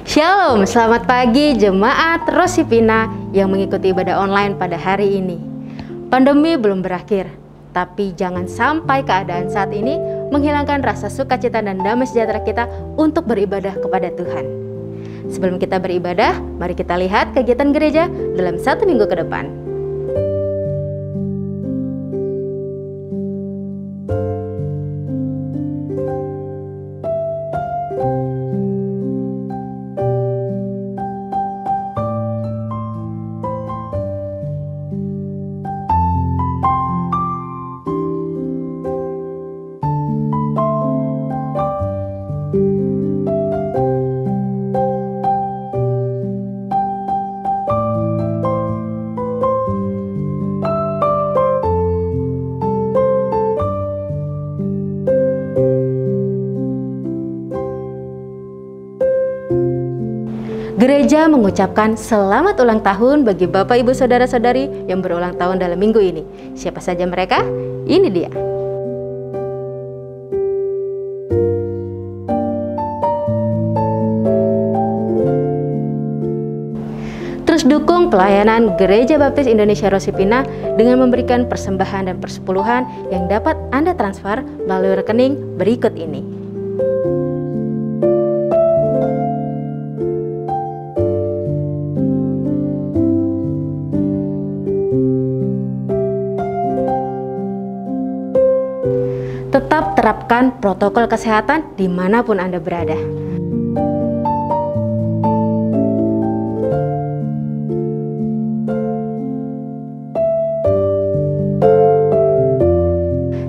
Shalom, selamat pagi jemaat Rosipina yang mengikuti ibadah online pada hari ini. Pandemi belum berakhir, tapi jangan sampai keadaan saat ini menghilangkan rasa sukacita dan damai sejahtera kita untuk beribadah kepada Tuhan. Sebelum kita beribadah, mari kita lihat kegiatan gereja dalam 1 minggu ke depan. Gereja mengucapkan selamat ulang tahun bagi Bapak Ibu Saudara-saudari yang berulang tahun dalam minggu ini. Siapa saja mereka? Ini dia. Terus dukung pelayanan Gereja Baptis Indonesia Rosipina dengan memberikan persembahan dan persepuluhan yang dapat Anda transfer melalui rekening berikut ini. Tetap terapkan protokol kesehatan dimanapun Anda berada.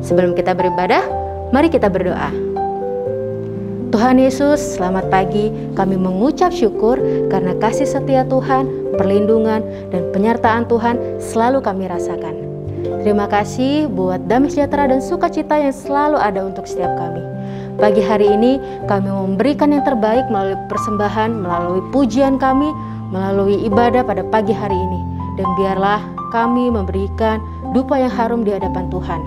Sebelum kita beribadah, mari kita berdoa. Tuhan Yesus, selamat pagi. Kami mengucap syukur karena kasih setia Tuhan, perlindungan, dan penyertaan Tuhan selalu kami rasakan. Terima kasih buat damai sejahtera dan sukacita yang selalu ada untuk setiap kami. Pagi hari ini kami memberikan yang terbaik melalui persembahan, melalui pujian kami, melalui ibadah pada pagi hari ini. Dan biarlah kami memberikan dupa yang harum di hadapan Tuhan.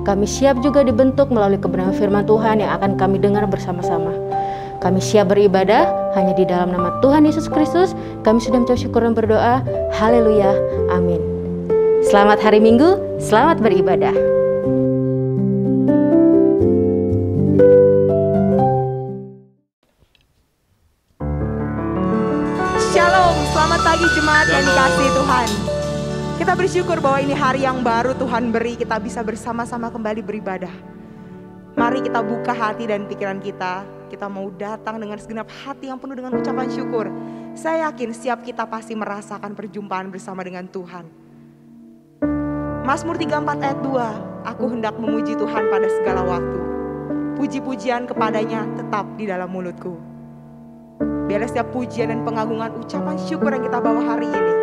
Kami siap juga dibentuk melalui kebenaran firman Tuhan yang akan kami dengar bersama-sama. Kami siap beribadah hanya di dalam nama Tuhan Yesus Kristus. Kami sudah mengucap syukur dan berdoa. Haleluya. Amin. Selamat hari Minggu, selamat beribadah. Shalom, selamat pagi jemaat yang dikasihi Tuhan. Kita bersyukur bahwa ini hari yang baru Tuhan beri, kita bisa bersama-sama kembali beribadah. Mari kita buka hati dan pikiran kita. Kita mau datang dengan segenap hati yang penuh dengan ucapan syukur. Saya yakin setiap kita pasti merasakan perjumpaan bersama dengan Tuhan. Mazmur 34 ayat 2, aku hendak memuji Tuhan pada segala waktu. Puji-pujian kepadanya tetap di dalam mulutku. Biarlah setiap pujian dan pengagungan ucapan syukur yang kita bawa hari ini,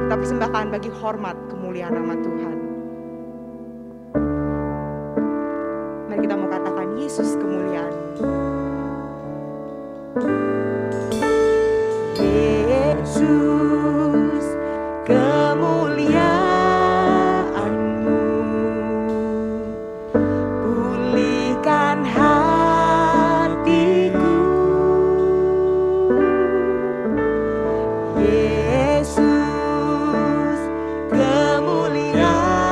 kita persembahkan bagi hormat kemuliaan nama Tuhan. Mari kita mau katakan Yesus kemuliaan. Yesus kemuliaan. Yesus kemuliaan.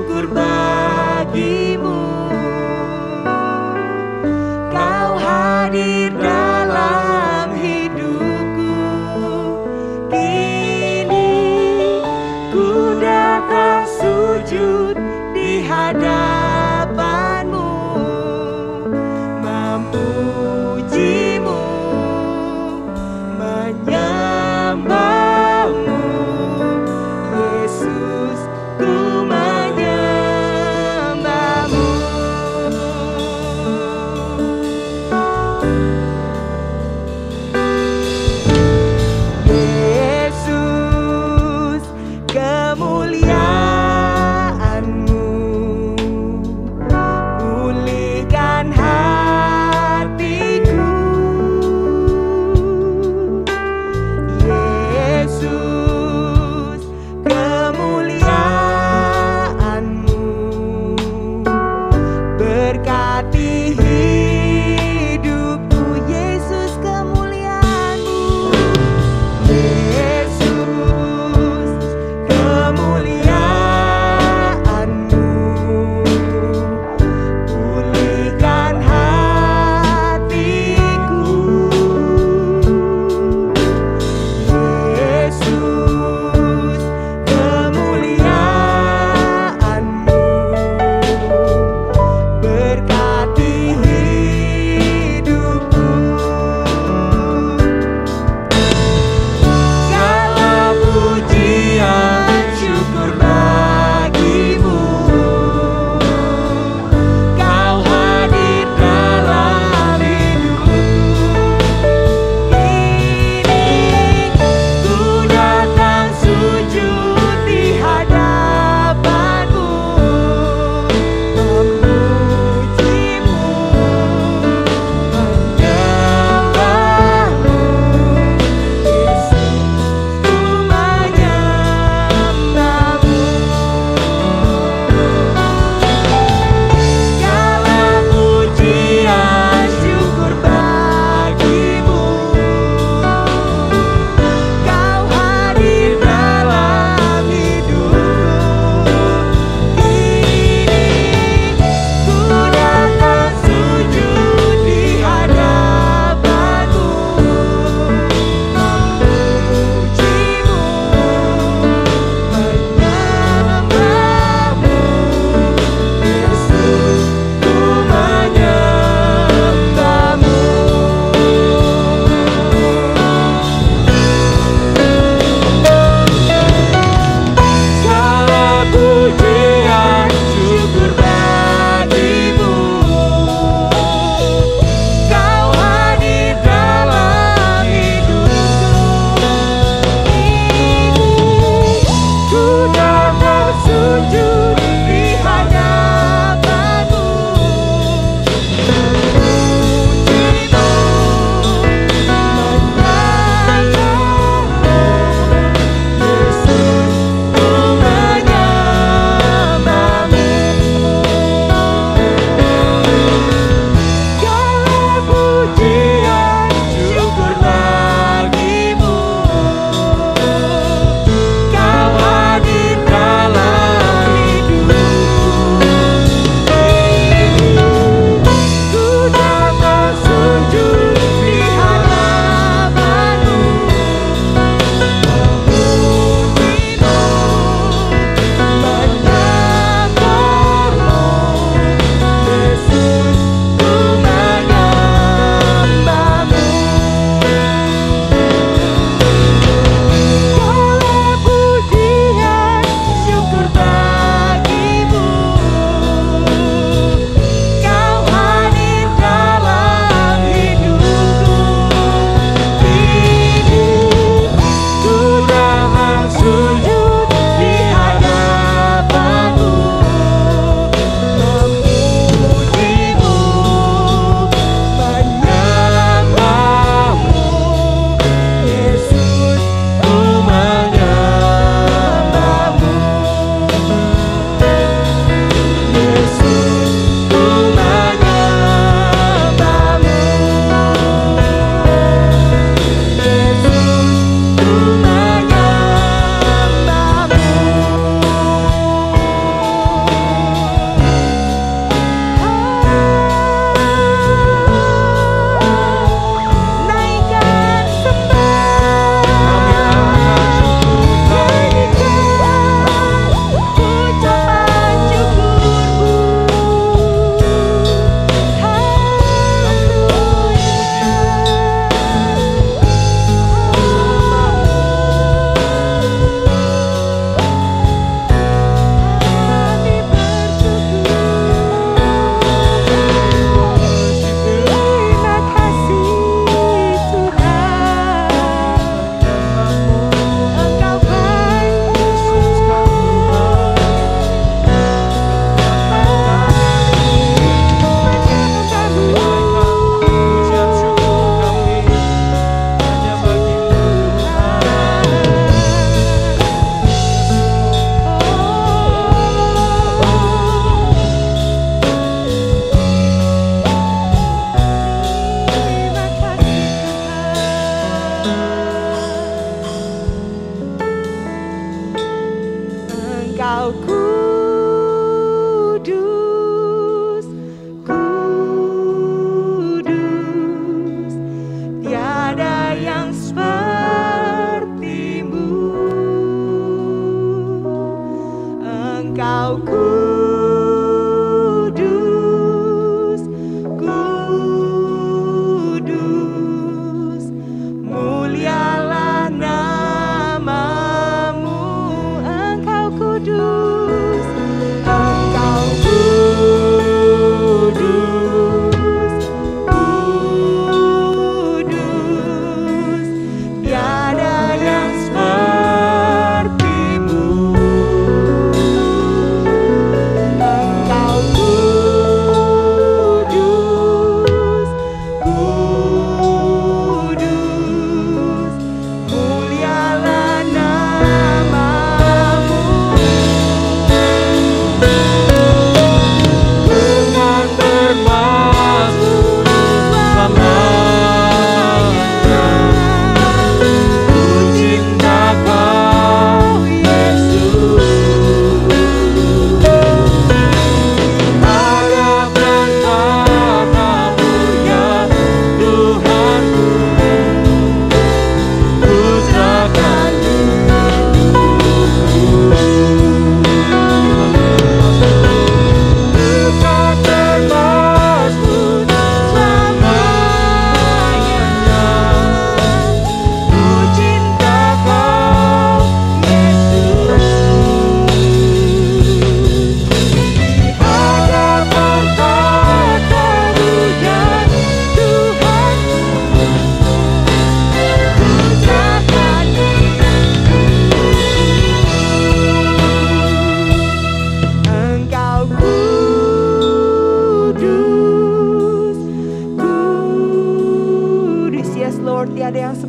syukur bagimu. Kau hadir dalam hidupku. Kini ku datang sujud di hadapanmu, memujimu, menyembahmu. Yesus, ku menyembahmu.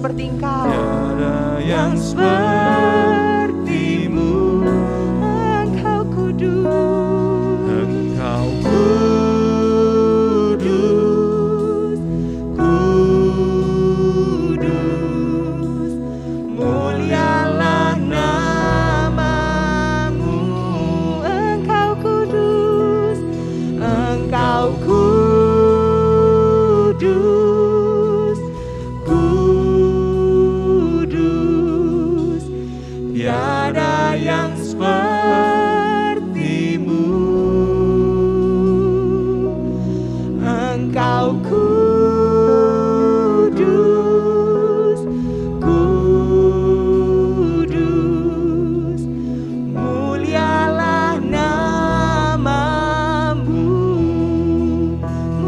seperti Engkau. Tiada yang sepertimu. Engkau kudus, Engkau kudus, kudus, mulialah namamu. Engkau kudus, Engkau kudus, kudus, tiada yang sepertimu. Engkau kudus, kudus, mulialah namamu.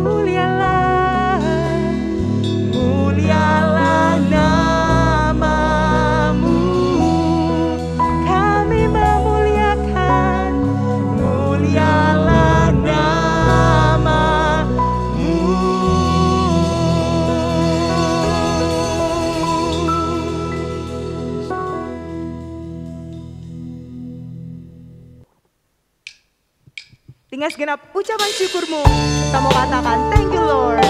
Mulialah, mulialah namamu. Kami memuliakan, mulialah namamu. Dengan segenap ucapan syukurmu, kita mau katakan thank you Lord.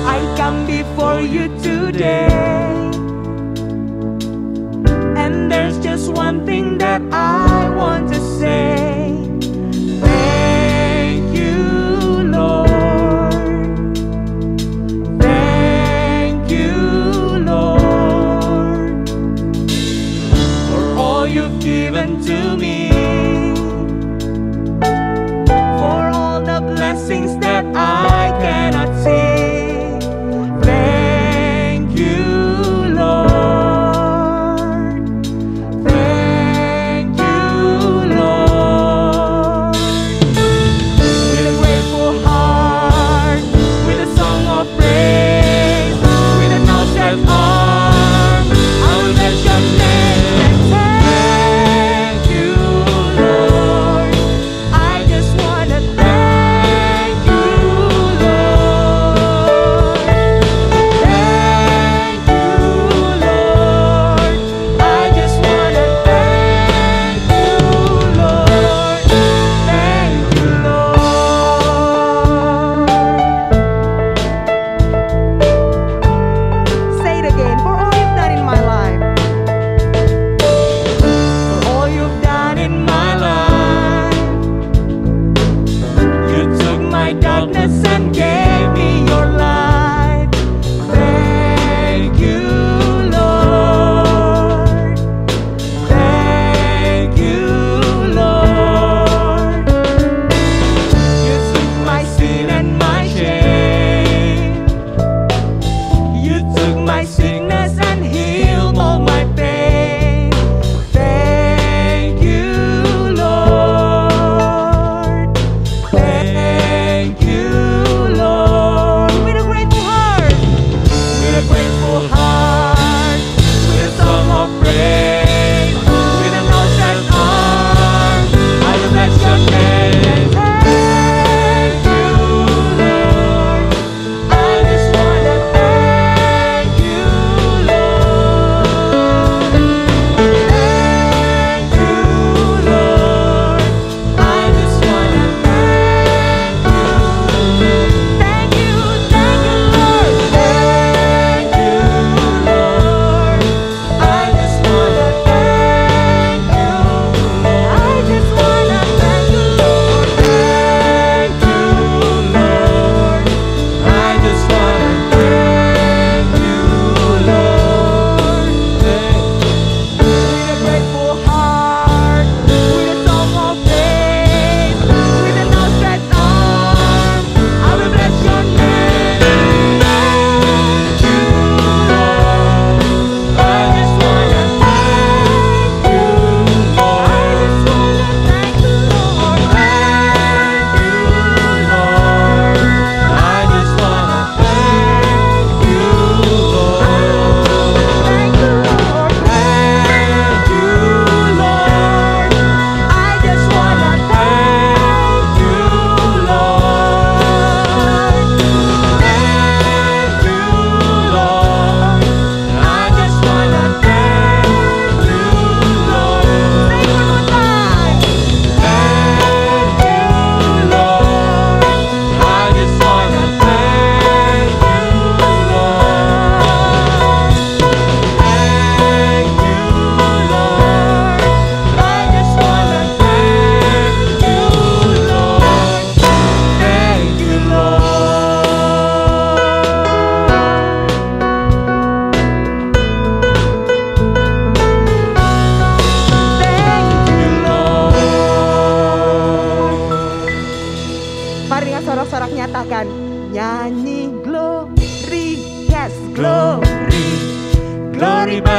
I come before you today, and there's just one thing that I want to say. Thank you,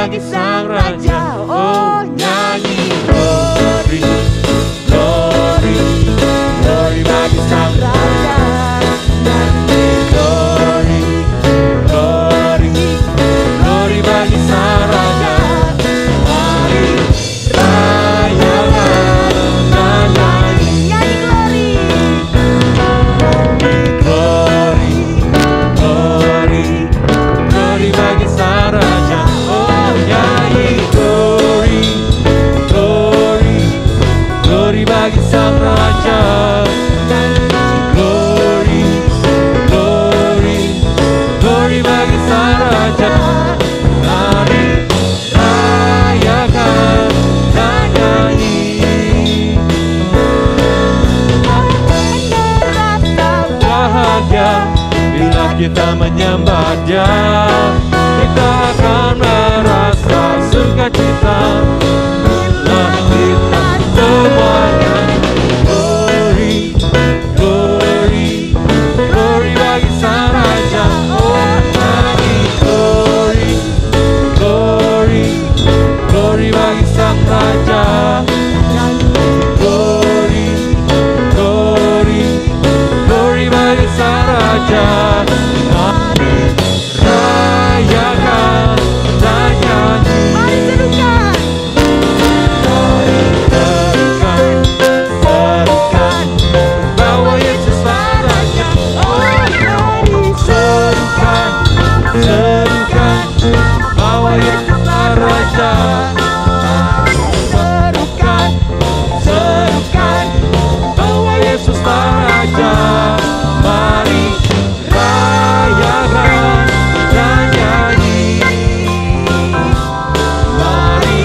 bagi Sang Raja. Oh, nyanyi glory, glory, glory bagi Sang Raja. Nyanyi glory, glory, glory bagi Sang Raja. Mari rayakan dan nyanyi. Nyanyi glory, glory, glory bagi Sang Raja. Oh, nyanyi glory, glory, glory bagi Sang Raja. Glory, glory, glory bagi Sang Raja. Mari rayakan dan nyanyi. Bahagia bila kita menyembah Dia, kita akan merasa sukacita bila kita semuanya. Glory, glory, glory bagi Sang Raja. Oh, nyanyi glory, glory, glory bagi Sang Raja. Glory, glory, glory bagi Sang Raja. Mari rayakan dan nyanyi. Mari serukan, serukan, serukan bahwa Yesus Raja. Oh, mari serukan, serukan bahwa Yesus Raja. Serukan, serukan bahwa Yesus Raja. Mari rayakan dan nyanyi. Mari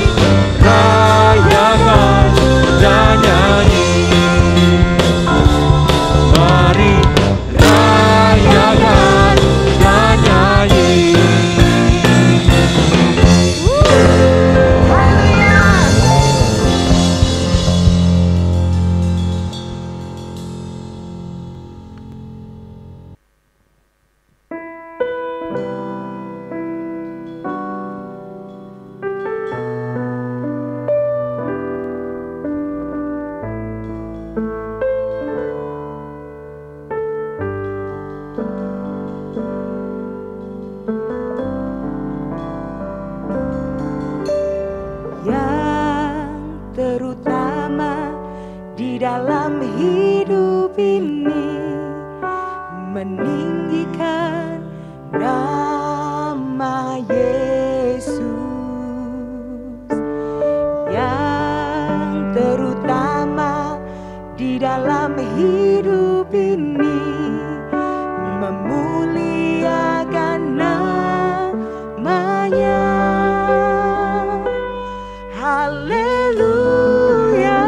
rayakan dan nyanyi. Mari rayakan dan nyanyi. Yang terutama di dalam hidup ini, meninggikan nama Yesus. Yang terutama di dalam hidup ini, memuliakan namanya. Haleluya,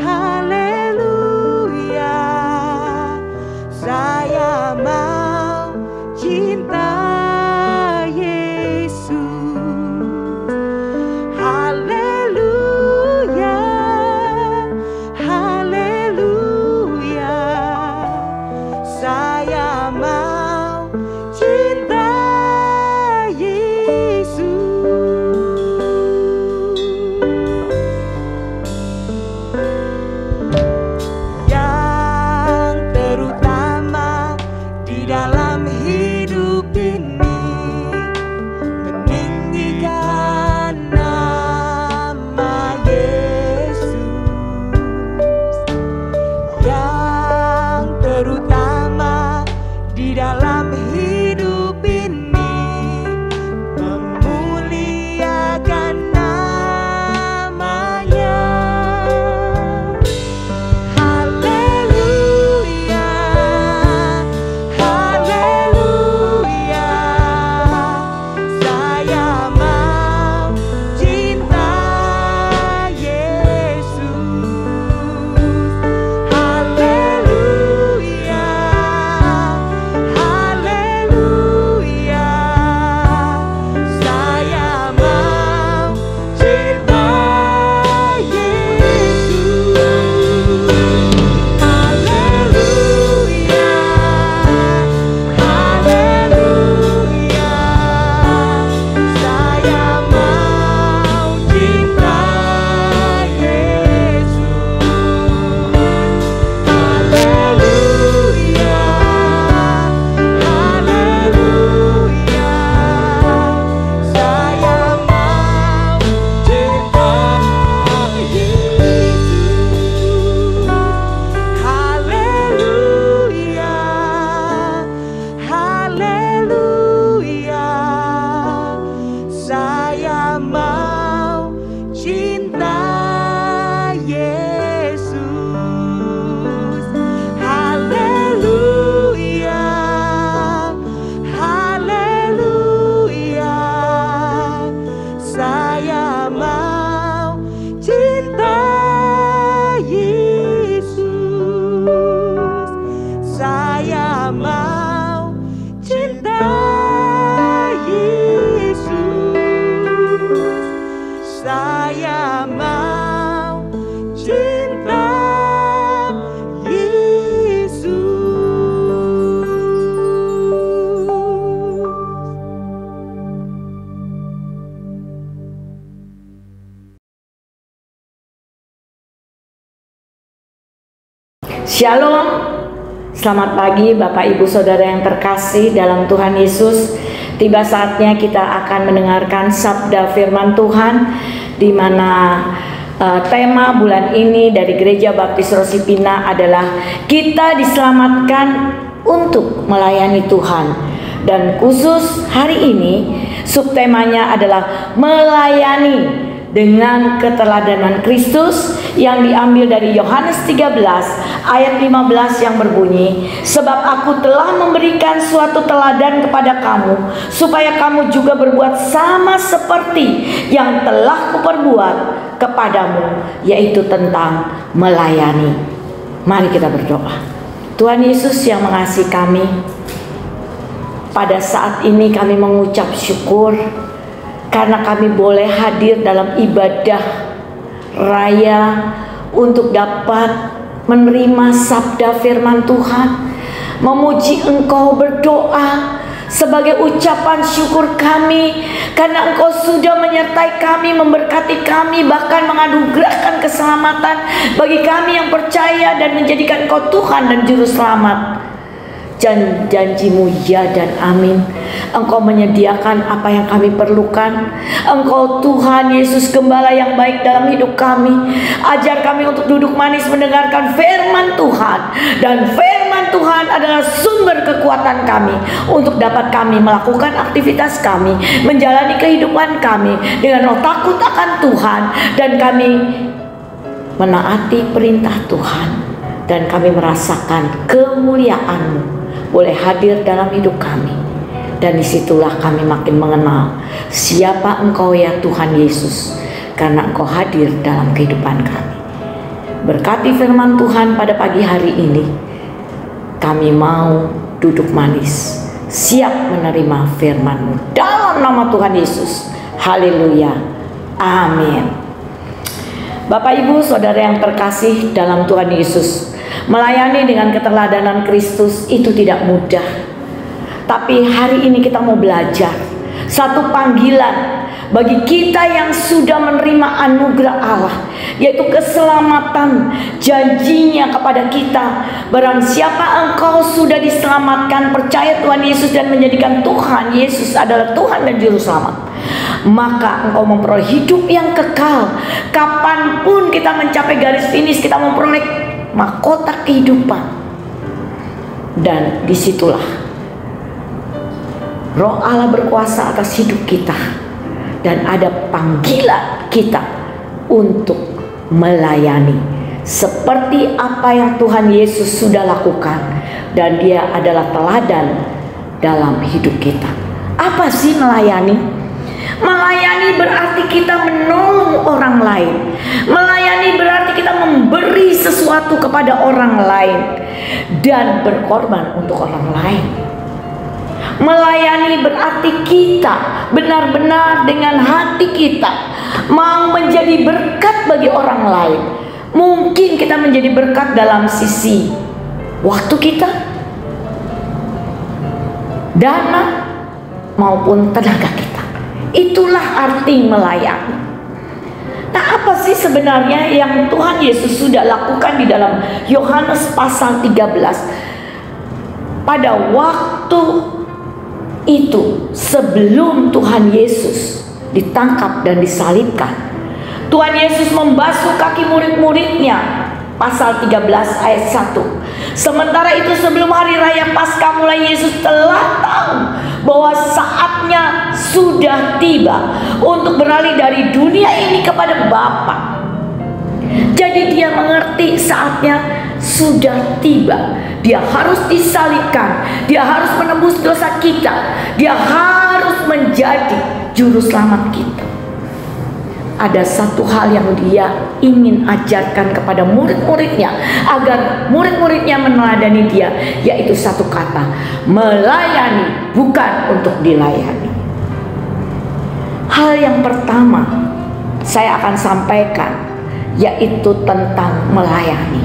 haleluya, saya mau cinta Yesus. Haleluya, haleluya, cinta Yesus. Shalom, selamat pagi Bapak Ibu Saudara yang terkasih dalam Tuhan Yesus. Tiba saatnya kita akan mendengarkan sabda firman Tuhan, di mana tema bulan ini dari Gereja Baptis Rosipina adalah kita diselamatkan untuk melayani Tuhan. Dan khusus hari ini subtemanya adalah melayani dengan keteladanan Kristus, yang diambil dari Yohanes 13 ayat 15 yang berbunyi, sebab aku telah memberikan suatu teladan kepada kamu, supaya kamu juga berbuat sama seperti yang telah kuperbuat kepadamu, yaitu tentang melayani. Mari kita berdoa. Tuhan Yesus yang mengasihi kami, pada saat ini kami mengucap syukur karena kami boleh hadir dalam ibadah raya untuk dapat menerima sabda firman Tuhan, memuji Engkau, berdoa sebagai ucapan syukur kami karena Engkau sudah menyertai kami, memberkati kami, bahkan menganugerahkan keselamatan bagi kami yang percaya dan menjadikan Engkau Tuhan dan Juru Selamat. Janji-Mu ya dan amin. Engkau menyediakan apa yang kami perlukan. Engkau Tuhan Yesus Gembala yang baik dalam hidup kami. Ajar kami untuk duduk manis mendengarkan firman Tuhan, dan firman Tuhan adalah sumber kekuatan kami untuk dapat kami melakukan aktivitas kami, menjalani kehidupan kami dengan roh takut akan Tuhan, dan kami menaati perintah Tuhan, dan kami merasakan kemuliaan-Mu boleh hadir dalam hidup kami. Dan disitulah kami makin mengenal siapa Engkau ya Tuhan Yesus, karena Engkau hadir dalam kehidupan kami. Berkati firman Tuhan pada pagi hari ini. Kami mau duduk manis, siap menerima firman-Mu dalam nama Tuhan Yesus. Haleluya, amin. Bapak Ibu Saudara yang terkasih dalam Tuhan Yesus, melayani dengan keteladanan Kristus itu tidak mudah. Tapi hari ini kita mau belajar satu panggilan bagi kita yang sudah menerima anugerah Allah, yaitu keselamatan, janjinya kepada kita. Barang siapa engkau sudah diselamatkan, percaya Tuhan Yesus dan menjadikan Tuhan Yesus adalah Tuhan dan Juru Selamat, maka engkau memperoleh hidup yang kekal. Kapanpun kita mencapai garis finish, kita memperoleh mahkota kehidupan. Dan disitulah Roh Allah berkuasa atas hidup kita, dan ada panggilan kita untuk melayani seperti apa yang Tuhan Yesus sudah lakukan, dan Dia adalah teladan dalam hidup kita. Apa sih melayani? Melayani berarti kita menolong orang lain. Melayani berarti kita memberi sesuatu kepada orang lain dan berkorban untuk orang lain. Melayani berarti kita benar-benar dengan hati kita mau menjadi berkat bagi orang lain. Mungkin kita menjadi berkat dalam sisi waktu kita, dana, maupun tenaga kita. Itulah arti melayani. Nah, apa sih sebenarnya yang Tuhan Yesus sudah lakukan di dalam Yohanes pasal 13? Pada waktu itu, sebelum Tuhan Yesus ditangkap dan disalibkan, Tuhan Yesus membasuh kaki murid-muridnya. Pasal 13 ayat 1. Sementara itu sebelum hari raya Paskah mulai, Yesus telah tahu bahwa saatnya sudah tiba untuk beralih dari dunia ini kepada Bapa. Jadi dia mengerti saatnya sudah tiba. Dia harus disalibkan, dia harus menebus dosa kita, dia harus menjadi juru selamat kita. Ada satu hal yang dia ingin ajarkan kepada murid-muridnya agar murid-muridnya meneladani dia, yaitu satu kata: melayani, bukan untuk dilayani. Hal yang pertama saya akan sampaikan, yaitu tentang melayani.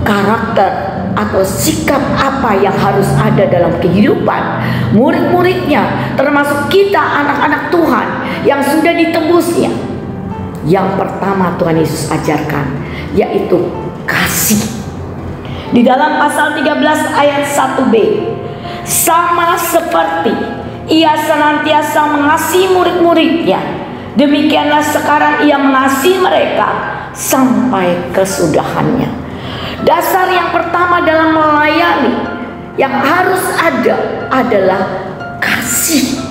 Karakter atau sikap apa yang harus ada dalam kehidupan murid-muridnya, termasuk kita anak-anak Tuhan yang sudah ditebusnya. Yang pertama Tuhan Yesus ajarkan yaitu kasih. Di dalam pasal 13 ayat 1b, sama seperti Ia senantiasa mengasihi murid-muridnya, demikianlah sekarang Ia mengasihi mereka sampai kesudahannya. Dasar yang pertama dalam melayani yang harus ada adalah kasih.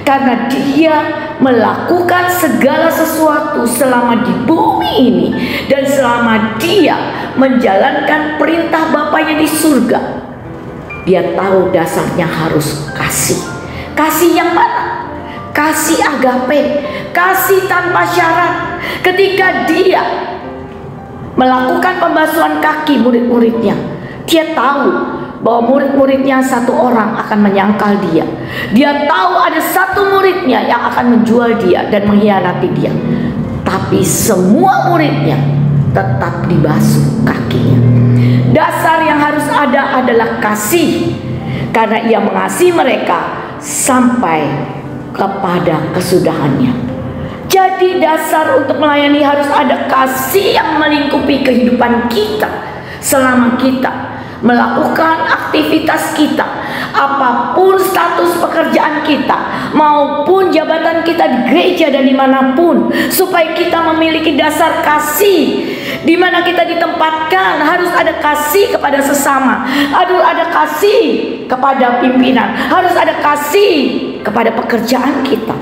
Karena Dia melakukan segala sesuatu selama di bumi ini, dan selama Dia menjalankan perintah Bapanya di surga, Dia tahu dasarnya harus kasih. Kasih yang mana? Kasih agape, kasih tanpa syarat. Ketika Dia melakukan pembasuhan kaki murid-muridnya, Dia tahu bahwa murid-muridnya satu orang akan menyangkal Dia. Dia tahu ada satu muridnya yang akan menjual Dia dan mengkhianati Dia. Tapi semua muridnya tetap dibasuh kakinya. Dasar yang harus ada adalah kasih, karena Ia mengasihi mereka sampai kepada kesudahannya. Jadi dasar untuk melayani harus ada kasih yang melingkupi kehidupan kita selama kita melakukan aktivitas kita, apapun status pekerjaan kita maupun jabatan kita di gereja dan dimanapun, supaya kita memiliki dasar kasih. Di mana kita ditempatkan harus ada kasih kepada sesama, harus ada kasih kepada pimpinan, harus ada kasih kepada pekerjaan kita.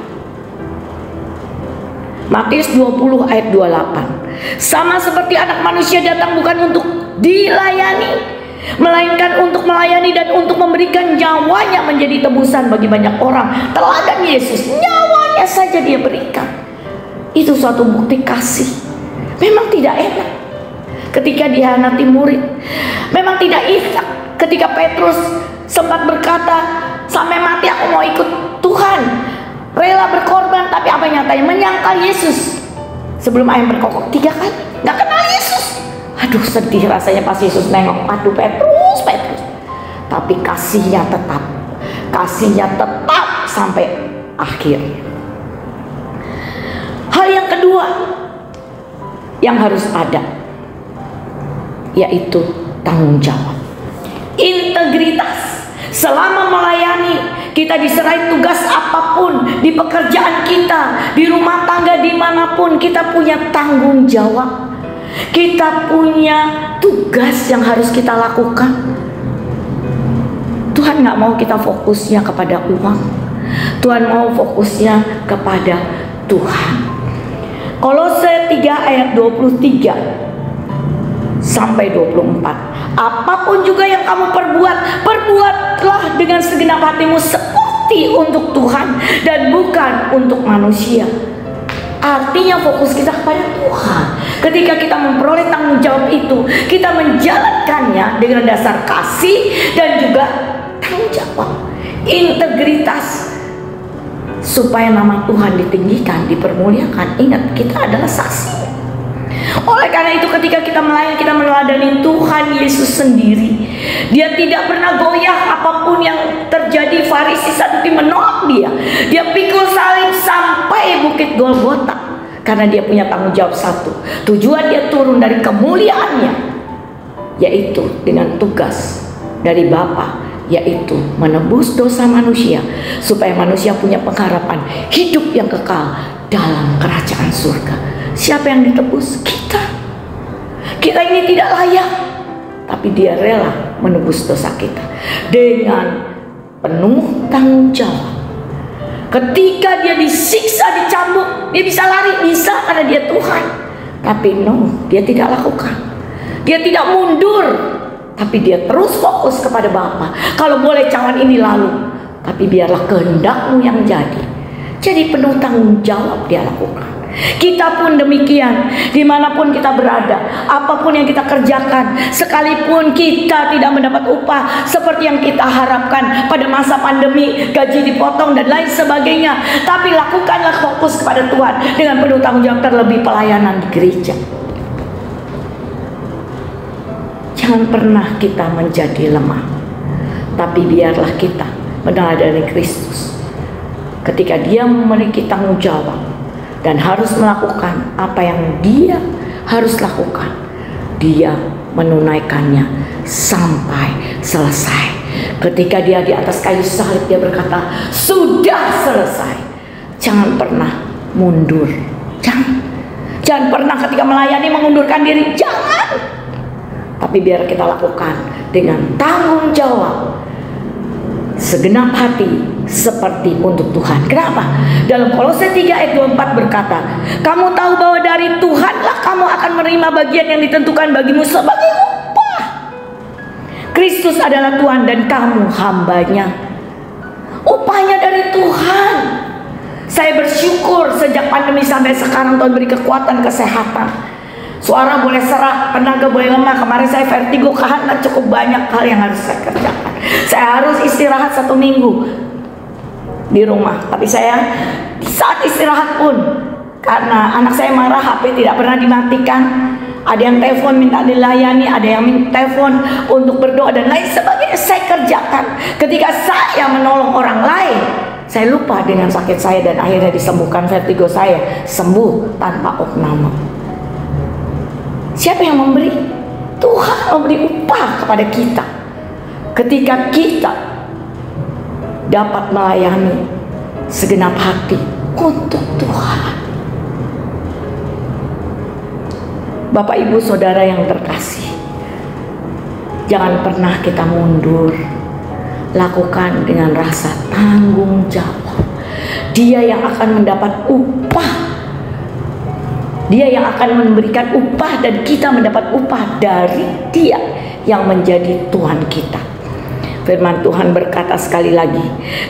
Matius 20 ayat 28. Sama seperti Anak Manusia datang bukan untuk dilayani, melainkan untuk melayani dan untuk memberikan nyawanya menjadi tebusan bagi banyak orang. Teladan Yesus, nyawanya saja Dia berikan. Itu suatu bukti kasih. Memang tidak enak ketika dikhianati murid. Memang tidak enak ketika Petrus sempat berkata, sampai mati aku mau ikut Tuhan, rela berkorban, tapi apa nyatanya? Menyangkal Yesus. Sebelum ayam berkokok 3 kali, nggak kenal Yesus. Aduh, sedih rasanya pas Yesus nengok. Aduh, Petrus. Tapi kasihnya tetap sampai akhir. Hal yang kedua yang harus ada yaitu tanggung jawab, integritas. Selama melayani, kita diserai tugas apapun, di pekerjaan kita, di rumah tangga, dimanapun, kita punya tanggung jawab. Kita punya tugas yang harus kita lakukan. Tuhan gak mau kita fokusnya kepada uang, Tuhan mau fokusnya kepada Tuhan. Kolose 3 ayat 23 sampai 24. Apapun juga yang kamu perbuatlah dengan segenap hatimu seperti untuk Tuhan dan bukan untuk manusia. Artinya fokus kita kepada Tuhan. Ketika kita memperoleh tanggung jawab itu, kita menjalankannya dengan dasar kasih dan juga tanggung jawab, integritas, supaya nama Tuhan ditinggikan, dipermuliakan. Ingat, kita adalah saksi. Oleh karena itu, ketika kita melayani, kita meneladani Tuhan Yesus sendiri. Dia tidak pernah goyah apapun yang terjadi. Farisi Saduki menolak Dia. Dia pikul salib sampai bukit Golgota, karena dia punya tanggung jawab satu. Tujuan dia turun dari kemuliaannya, yaitu dengan tugas dari Bapa, yaitu menebus dosa manusia, supaya manusia punya pengharapan hidup yang kekal dalam kerajaan surga. Siapa yang ditebus? Kita ini tidak layak, tapi Dia rela menebus dosa kita dengan penuh tanggung jawab. Ketika Dia disiksa, dicambuk, Dia bisa lari, bisa, karena Dia Tuhan. Tapi Dia tidak lakukan. Dia tidak mundur, tapi Dia terus fokus kepada Bapa. Kalau boleh cawan ini lalu, tapi biarlah kehendak-Mu yang jadi. Jadi penuh tanggung jawab Dia lakukan. Kita pun demikian, dimanapun kita berada, apapun yang kita kerjakan, sekalipun kita tidak mendapat upah seperti yang kita harapkan pada masa pandemi, gaji dipotong dan lain sebagainya, tapi lakukanlah fokus kepada Tuhan dengan penuh tanggung jawab, terlebih pelayanan di gereja. Jangan pernah kita menjadi lemah, tapi biarlah kita meneladani Kristus. Ketika Dia memiliki tanggung jawab dan harus melakukan apa yang Dia harus lakukan, Dia menunaikannya sampai selesai. Ketika Dia di atas kayu salib, Dia berkata, sudah selesai. Jangan pernah mundur. Jangan pernah ketika melayani mengundurkan diri. Jangan. Tapi biar kita lakukan dengan tanggung jawab, segenap hati, seperti untuk Tuhan. Kenapa? Dalam Kolose 3 ayat 24 berkata, kamu tahu bahwa dari Tuhanlah kamu akan menerima bagian yang ditentukan bagimu sebagai upah. Kristus adalah Tuhan dan kamu hambanya. Upahnya dari Tuhan. Saya bersyukur sejak pandemi sampai sekarang Tuhan beri kekuatan, kesehatan. Suara boleh serak, tenaga boleh lemah. Kemarin saya vertigo karena cukup banyak hal yang harus saya kerjakan. Saya harus istirahat 1 minggu di rumah. Tapi saya di saat istirahat pun, karena anak saya marah, HP tidak pernah dimatikan. Ada yang telepon minta dilayani, ada yang minta telepon untuk berdoa dan lain sebagainya. Saya kerjakan. Ketika saya menolong orang lain, saya lupa dengan sakit saya dan akhirnya disembuhkan vertigo saya, sembuh tanpa opname. Siapa yang memberi? Tuhan memberi upah kepada kita. Ketika kita dapat melayani segenap hati untuk Tuhan. Bapak Ibu Saudara yang terkasih, jangan pernah kita mundur. Lakukan dengan rasa tanggung jawab. Dia yang akan mendapat upah. Dia yang akan memberikan upah dan kita mendapat upah dari Dia yang menjadi Tuhan kita. Firman Tuhan berkata sekali lagi,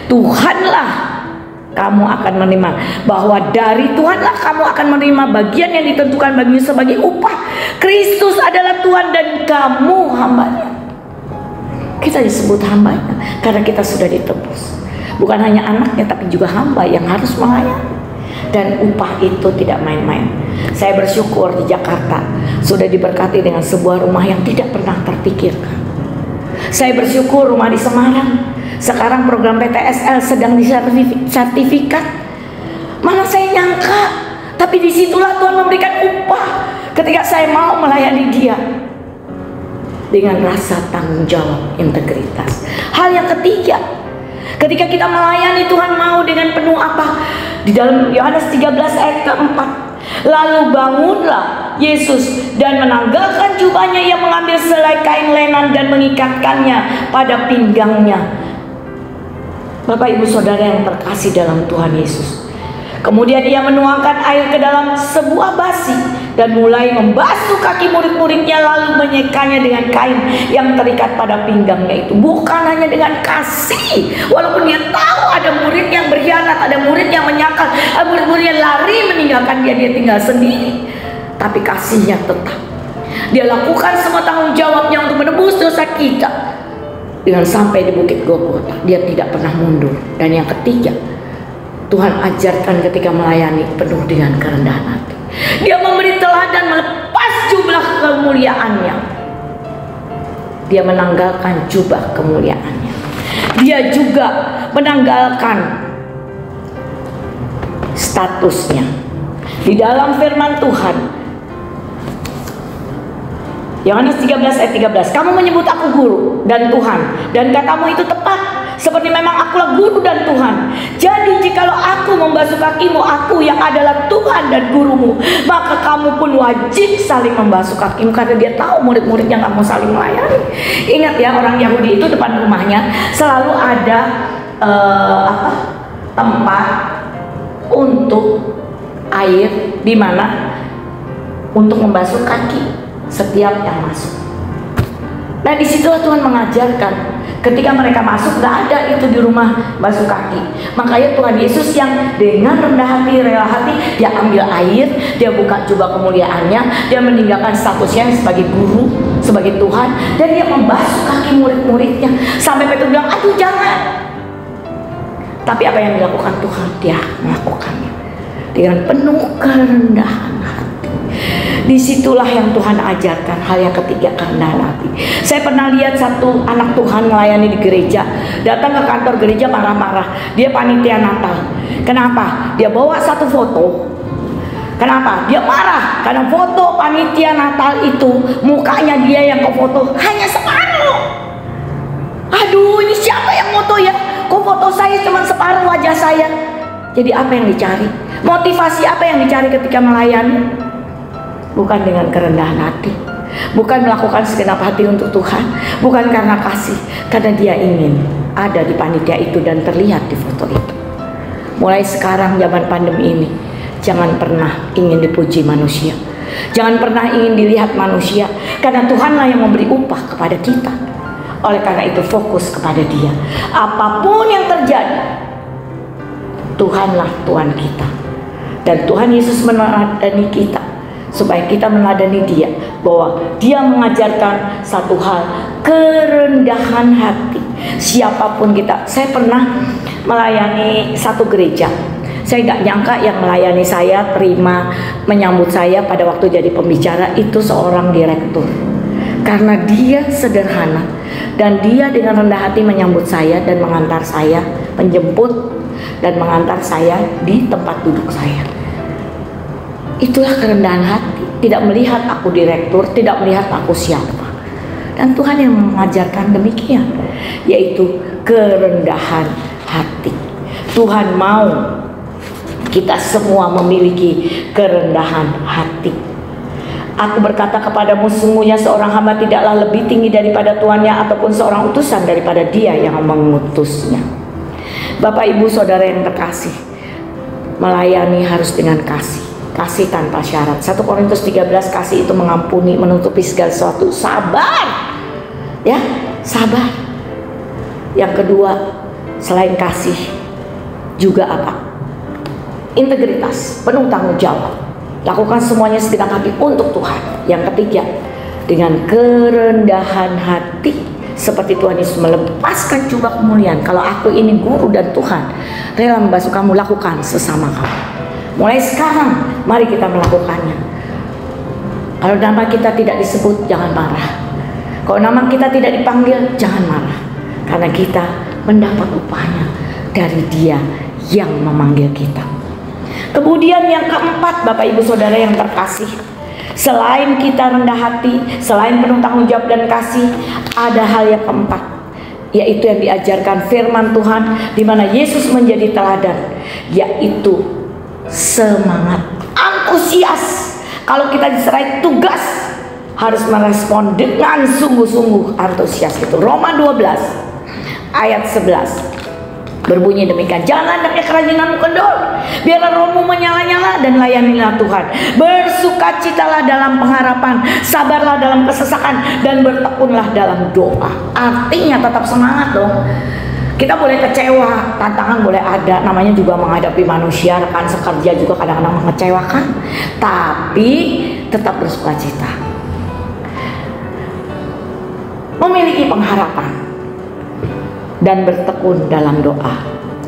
Tuhanlah kamu akan menerima, bahwa dari Tuhanlah kamu akan menerima bagian yang ditentukan bagimu sebagai upah. Kristus adalah Tuhan dan kamu hambanya. Kita disebut hambanya karena kita sudah ditebus. Bukan hanya anaknya tapi juga hamba yang harus melayani. Dan upah itu tidak main-main. Saya bersyukur di Jakarta sudah diberkati dengan sebuah rumah yang tidak pernah terpikirkan. Saya bersyukur rumah di Semarang sekarang program PTSL sedang disertifikat. Mana saya nyangka, tapi disitulah Tuhan memberikan upah ketika saya mau melayani Dia dengan rasa tanggung jawab, integritas. Hal yang ketiga, ketika kita melayani Tuhan mau dengan penuh apa? Di dalam Yohanes 13 ayat keempat, lalu bangunlah Yesus dan menanggalkan jubahnya, ia mengambil selai kain lenan dan mengikatkannya pada pinggangnya. Bapak Ibu Saudara yang terkasih dalam Tuhan Yesus, kemudian ia menuangkan air ke dalam sebuah basi dan mulai membasuh kaki murid-muridnya, lalu menyekanya dengan kain yang terikat pada pinggangnya itu. Bukan hanya dengan kasih, walaupun dia tahu ada murid yang berkhianat, ada murid yang menyangkal, ada murid-murid yang lari meninggalkan dia tinggal sendiri, tapi kasihnya tetap. Dia lakukan semua tanggung jawabnya untuk menebus dosa kita. Dengan sampai di Bukit Golgota, dia tidak pernah mundur. Dan yang ketiga, Tuhan ajarkan ketika melayani penuh dengan kerendahan hati. Dia memberi teladan melepas jubah kemuliaannya. Dia menanggalkan jubah kemuliaannya. Dia juga menanggalkan statusnya. Di dalam firman Tuhan, Yohanes 13 ayat 13, kamu menyebut aku guru dan Tuhan, dan katamu itu tepat, seperti memang akulah guru dan Tuhan. Jadi jikalau aku membasuh kakimu, aku yang adalah Tuhan dan gurumu, maka kamu pun wajib saling membasuh kakimu. Karena dia tahu murid-muridnya nggak mau saling melayani. Ingat ya, orang Yahudi itu depan rumahnya selalu ada tempat untuk air, di mana untuk membasuh kaki setiap yang masuk. Nah, disitulah Tuhan mengajarkan Ketika mereka masuk, gak ada itu di rumah basuh kaki. Makanya Tuhan Yesus yang dengan rendah hati, rela hati, dia ambil air, dia buka jubah kemuliaannya, dia meninggalkan statusnya sebagai guru, sebagai Tuhan, dan dia membasuh kaki murid-muridnya. Sampai Petrus bilang, aduh jangan. Tapi apa yang dilakukan Tuhan? Dia melakukannya dengan penuh kerendahan hati. Disitulah yang Tuhan ajarkan, hal yang ketiga, kerendahan hati. Saya pernah lihat satu anak Tuhan melayani di gereja, datang ke kantor gereja marah-marah. Dia panitia Natal. Kenapa? Dia bawa satu foto. Kenapa? Dia marah karena foto panitia Natal itu mukanya dia yang ke foto hanya separuh. Aduh, ini siapa yang foto ya? Kok foto saya cuma separuh wajah saya? Jadi apa yang dicari? Motivasi apa yang dicari ketika melayani? Bukan dengan kerendahan hati, bukan melakukan segenap hati untuk Tuhan, bukan karena kasih, karena dia ingin ada di panitia itu dan terlihat di foto itu. Mulai sekarang zaman pandemi ini, jangan pernah ingin dipuji manusia, jangan pernah ingin dilihat manusia, karena Tuhanlah yang memberi upah kepada kita. Oleh karena itu fokus kepada Dia. Apapun yang terjadi, Tuhanlah Tuhan kita, dan Tuhan Yesus meneladani kita supaya kita meneladani Dia, bahwa Dia mengajarkan satu hal, kerendahan hati. Siapapun kita. Saya pernah melayani satu gereja. Saya nggak nyangka yang melayani saya, terima, menyambut saya pada waktu jadi pembicara itu seorang direktur. Karena dia sederhana dan dia dengan rendah hati menyambut saya dan mengantar saya, menjemput dan mengantar saya di tempat duduk saya. Itulah kerendahan hati, tidak melihat aku direktur, tidak melihat aku siapa. Dan Tuhan yang mengajarkan demikian, yaitu kerendahan hati. Tuhan mau kita semua memiliki kerendahan hati. Aku berkata kepadamu, sesungguhnya seorang hamba tidaklah lebih tinggi daripada tuannya, ataupun seorang utusan daripada dia yang mengutusnya. Bapak, Ibu, Saudara yang terkasih, melayani harus dengan kasih. Kasih tanpa syarat. 1 Korintus 13, kasih itu mengampuni, menutupi segala sesuatu, sabar. Ya, sabar. Yang kedua, selain kasih juga apa? Integritas, penuh tanggung jawab. Lakukan semuanya segenap hati untuk Tuhan. Yang ketiga, dengan kerendahan hati, seperti Tuhan Yesus melepaskan jubah kemuliaan. Kalau aku ini guru dan Tuhan rela membasuh kamu, lakukan sesama kamu. Mulai sekarang, mari kita melakukannya. Kalau nama kita tidak disebut, jangan marah. Kalau nama kita tidak dipanggil, jangan marah. Karena kita mendapat upahnya dari Dia yang memanggil kita. Kemudian yang keempat, Bapak Ibu Saudara yang terkasih, selain kita rendah hati, selain penuh tanggung jawab dan kasih, ada hal yang keempat, yaitu yang diajarkan firman Tuhan, di mana Yesus menjadi teladan, yaitu semangat, antusias. Kalau kita diserai tugas, harus merespon dengan sungguh-sungguh antusias. Itu Roma 12 ayat 11 berbunyi demikian, jangan hendaknya kerajinanmu kendor, biarlah rohmu menyala-nyala dan layanilah Tuhan. Bersukacitalah dalam pengharapan, sabarlah dalam kesesakan, dan bertekunlah dalam doa. Artinya tetap semangat dong. Kita boleh kecewa, tantangan boleh ada, namanya juga menghadapi manusia, rekan sekerja juga kadang-kadang mengecewakan, tapi tetap bersukacita. Memiliki pengharapan dan bertekun dalam doa.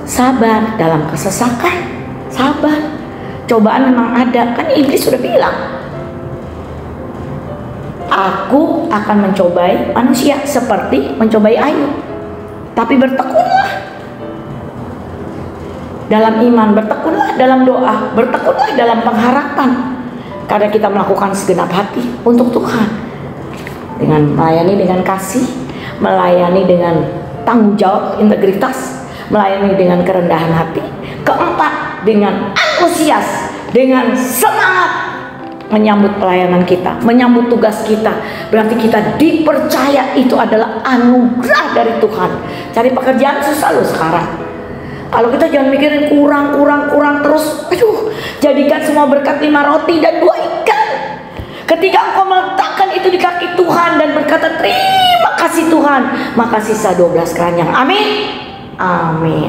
Sabar dalam kesesakan, sabar. Cobaan memang ada, kan iblis sudah bilang, aku akan mencobai manusia seperti mencobai Ayub. Tapi bertekunlah dalam iman, bertekunlah dalam doa, bertekunlah dalam pengharapan. Karena kita melakukan segenap hati untuk Tuhan, dengan melayani dengan kasih, melayani dengan tanggung jawab, integritas, melayani dengan kerendahan hati. Keempat, dengan antusias, dengan semangat menyambut pelayanan kita, menyambut tugas kita. Berarti kita dipercaya, itu adalah anugerah dari Tuhan. Cari pekerjaan susah loh sekarang. Kalau kita jangan mikirin kurang terus. Aduh, jadikan semua berkat 5 roti dan 2 ikan. Ketika engkau meletakkan itu di kaki Tuhan, Tuhan dan berkata terima kasih Tuhan, maka sisa 12 keranjang. Amin. Amin.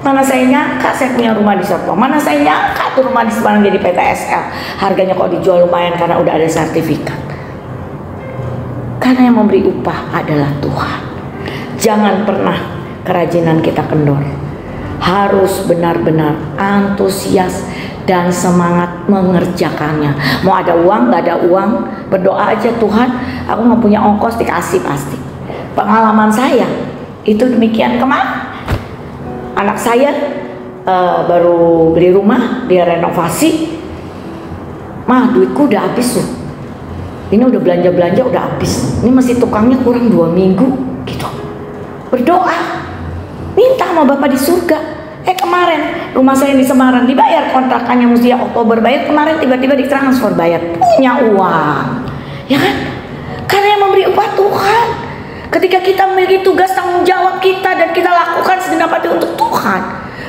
Mana saya nyangka saya punya rumah di Serpong, mana saya nyangka tuh rumah di Semarang jadi PTSL, harganya kok dijual lumayan karena udah ada sertifikat. Karena yang memberi upah adalah Tuhan. Jangan pernah kerajinan kita kendor. Harus benar-benar antusias dan semangat mengerjakannya. Mau ada uang, nggak ada uang, berdoa aja, Tuhan, aku nggak punya ongkos, dikasih pasti. Pengalaman saya itu demikian. Kemarin anak saya baru beli rumah, dia renovasi. Mah, duitku udah habis tuh. Ini udah belanja-belanja udah habis. Ini masih tukangnya kurang 2 minggu gitu. Berdoa, minta sama Bapak di surga. Kemarin rumah saya di Semarang dibayar kontrakannya mesti Oktober bayar, kemarin tiba-tiba ditransfer bayar. Punya uang, ya kan? Karena yang memberi upah Tuhan. Ketika kita memiliki tugas tanggung jawab kita dan kita lakukan segenap hati untuk Tuhan,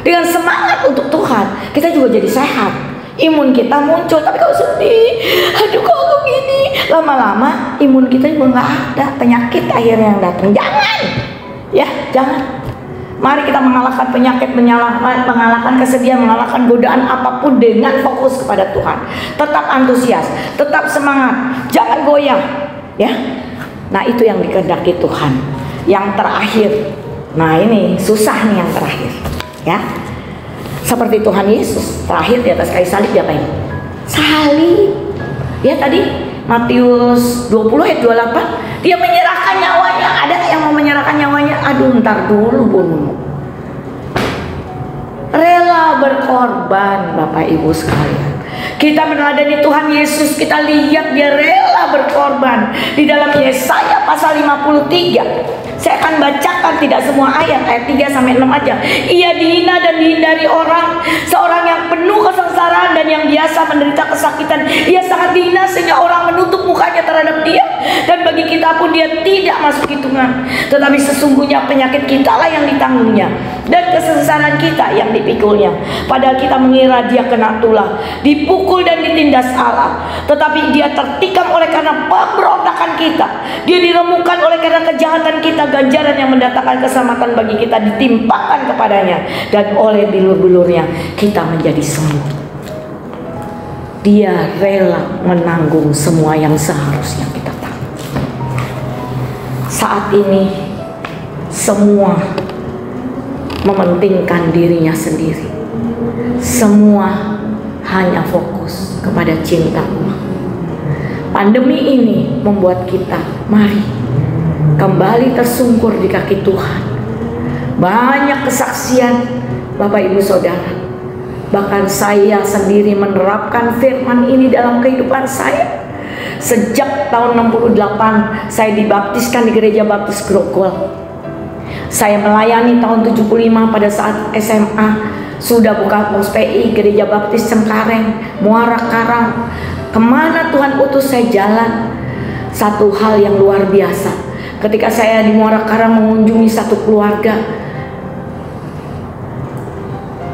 dengan semangat untuk Tuhan, kita juga jadi sehat. Imun kita muncul. Tapi kalau sedih, aduh kok aku gini, lama-lama imun kita juga nggak ada, penyakit akhirnya yang datang. Jangan, ya jangan. Mari kita mengalahkan penyakit, mengalahkan kesedihan, mengalahkan godaan apapun dengan fokus kepada Tuhan. Tetap antusias, tetap semangat, jangan goyah, ya. Nah, itu yang dikehendaki Tuhan. Yang terakhir, nah ini susah nih yang terakhir, ya. Seperti Tuhan Yesus terakhir di atas kayu salib diapain? Salib. Ya tadi Matius 20 ayat 28, dia menyerahkan nyawanya. Ada yang mau menyerahkan nyawanya? Aduh, ntar dulu bunuh. Rela berkorban, Bapak Ibu sekalian. Kita meneladani Tuhan Yesus, kita lihat dia rela berkorban. Di dalam Yesaya pasal 53, saya akan bacakan tidak semua ayat 3 sampai 6 aja. Ia dihina dan dihindari orang, seorang yang penuh kesengsaraan dan yang biasa menderita kesakitan. Ia sangat dihina sehingga orang menutup mukanya terhadap dia, dan bagi kita pun dia tidak masuk hitungan. Tetapi sesungguhnya penyakit kita lah yang ditanggungnya, dan kesengsaraan kita yang dipikulnya. Padahal kita mengira dia kena tulah, dipukul dan ditindas Allah, tetapi dia tertikam oleh karena pemberontakan kita, dia diremukkan oleh karena kejahatan kita. Ganjaran yang mendatangkan keselamatan bagi kita ditimpakan kepadanya, dan oleh bilur-bilurnya kita menjadi sembuh. Dia rela menanggung semua yang seharusnya kita tanggung. Saat ini semua mementingkan dirinya sendiri. Semua hanya fokus kepada cinta uang. Pandemi ini membuat kita mari kembali tersungkur di kaki Tuhan. Banyak kesaksian Bapak Ibu Saudara. Bahkan saya sendiri menerapkan firman ini dalam kehidupan saya. Sejak tahun 68 saya dibaptiskan di Gereja Baptis Grogol. Saya melayani tahun 75 pada saat SMA. Sudah buka pos PI Gereja Baptis Cengkareng, Muara Karang. Kemana Tuhan utus saya jalan. Satu hal yang luar biasa, ketika saya di Muara Karang mengunjungi satu keluarga,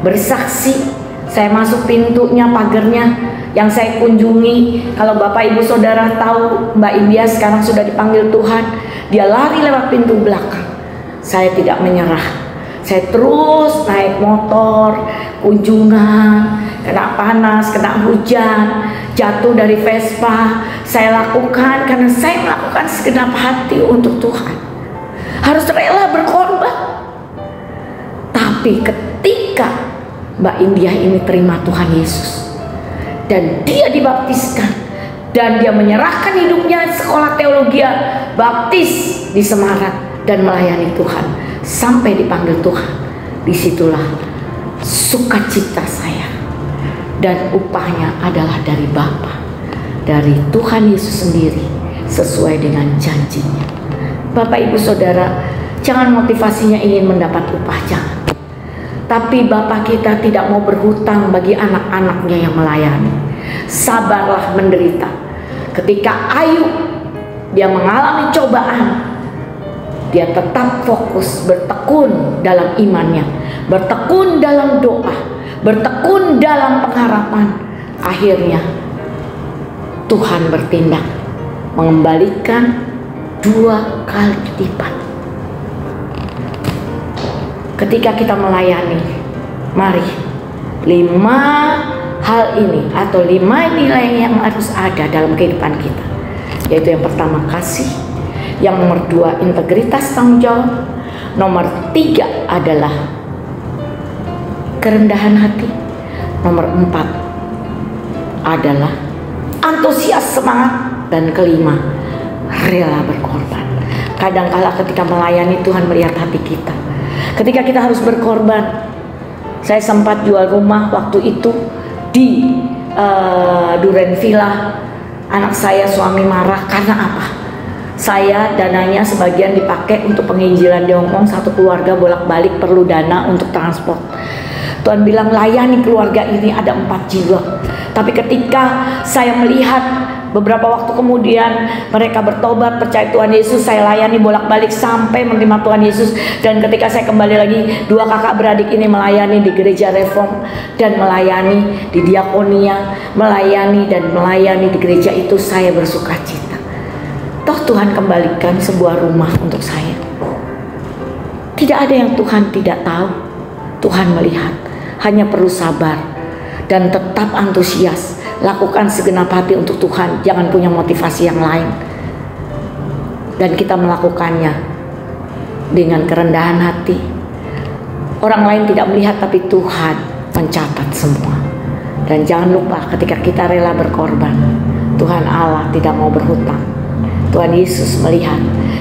bersaksi, saya masuk pintunya, pagernya, yang saya kunjungi. Kalau Bapak Ibu Saudara tahu, Mbak India sekarang sudah dipanggil Tuhan. Dia lari lewat pintu belakang. Saya tidak menyerah. Saya terus naik motor, kunjungan, kena panas, kena hujan, jatuh dari Vespa. Saya lakukan karena saya melakukan segenap hati untuk Tuhan. Harus rela berkorban. Tapi ketika Mbak India ini terima Tuhan Yesus dan dia dibaptiskan dan dia menyerahkan hidupnya sekolah teologi baptis di Semarang dan melayani Tuhan sampai dipanggil Tuhan, disitulah sukacita saya, dan upahnya adalah dari Bapa, dari Tuhan Yesus sendiri sesuai dengan janjinya. Bapak Ibu Saudara, jangan motivasinya ingin mendapat upah, jangan. Tapi Bapa kita tidak mau berhutang bagi anak-anaknya yang melayani. Sabarlah menderita. Ketika Ayub dia mengalami cobaan, dia tetap fokus, bertekun dalam imannya, bertekun dalam doa, bertekun dalam pengharapan. Akhirnya Tuhan bertindak mengembalikan 2 kali lipat. Ketika kita melayani, mari 5 hal ini atau 5 nilai yang harus ada dalam kehidupan kita, yaitu yang pertama kasih, yang nomor 2 integritas tanggung jawab, nomor 3 adalah kerendahan hati, nomor 4 adalah antusias semangat, dan kelima rela berkorban. Kadangkala ketika melayani Tuhan melihat hati kita. Ketika kita harus berkorban. Saya sempat jual rumah waktu itu di Duren Villa. Anak saya suami marah karena apa? Saya dananya sebagian dipakai untuk penginjilan di Hongkong. Satu keluarga bolak-balik perlu dana untuk transport. Tuhan bilang layani keluarga ini, ada 4 jiwa. Tapi ketika saya melihat beberapa waktu kemudian mereka bertobat, percaya Tuhan Yesus, saya layani bolak-balik sampai menerima Tuhan Yesus. Dan ketika saya kembali lagi, 2 kakak beradik ini melayani di gereja Reform dan melayani di diakonia, melayani di gereja itu, saya bersuka cita. Toh Tuhan kembalikan sebuah rumah untuk saya. Tidak ada yang Tuhan tidak tahu. Tuhan melihat, hanya perlu sabar dan tetap antusias. Lakukan segenap hati untuk Tuhan, jangan punya motivasi yang lain. Dan kita melakukannya dengan kerendahan hati. Orang lain tidak melihat, tapi Tuhan mencatat semua. Dan jangan lupa, ketika kita rela berkorban, Tuhan Allah tidak mau berhutang. Tuhan Yesus melihat,